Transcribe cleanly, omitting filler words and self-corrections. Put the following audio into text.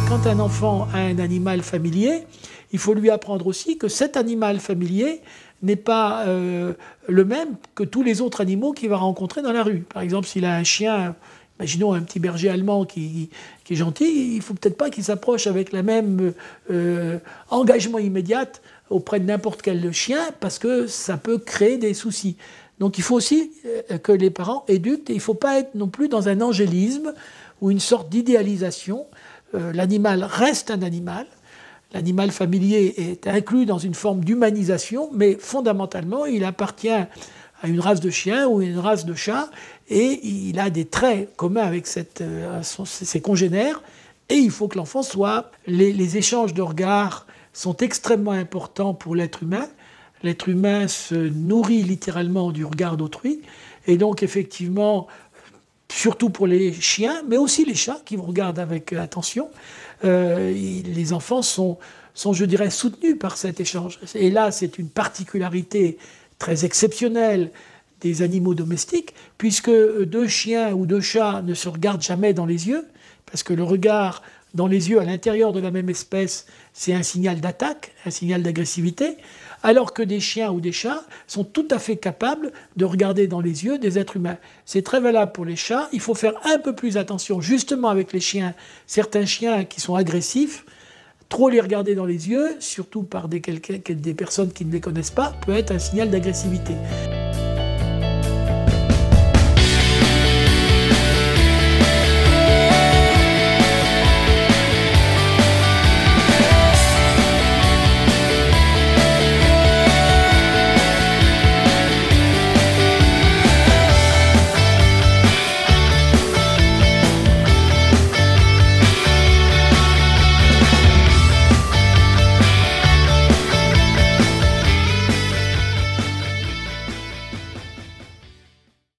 Quand un enfant a un animal familier, il faut lui apprendre aussi que cet animal familier n'est pas le même que tous les autres animaux qu'il va rencontrer dans la rue. Par exemple, s'il a un chien, imaginons un petit berger allemand qui est gentil, il ne faut peut-être pas qu'il s'approche avec le même engagement immédiat auprès de n'importe quel chien, parce que ça peut créer des soucis. Donc il faut aussi que les parents éduquent, et il ne faut pas être non plus dans un angélisme ou une sorte d'idéalisation. L'animal reste un animal. L'animal familier est inclus dans une forme d'humanisation, mais fondamentalement, il appartient à une race de chien ou une race de chat, et il a des traits communs avec ses congénères, et il faut que l'enfant soit... Les échanges de regards sont extrêmement importants pour l'être humain. L'être humain se nourrit littéralement du regard d'autrui, et donc effectivement, surtout pour les chiens, mais aussi les chats qui vous regardent avec attention, les enfants sont, je dirais, soutenus par cet échange. Et là, c'est une particularité très exceptionnelle des animaux domestiques, puisque deux chiens ou deux chats ne se regardent jamais dans les yeux, parce que le regard dans les yeux à l'intérieur de la même espèce, c'est un signal d'attaque, un signal d'agressivité, alors que des chiens ou des chats sont tout à fait capables de regarder dans les yeux des êtres humains. C'est très valable pour les chats. Il faut faire un peu plus attention justement avec les chiens. Certains chiens qui sont agressifs, trop les regarder dans les yeux, surtout par des personnes qui ne les connaissent pas, peut être un signal d'agressivité.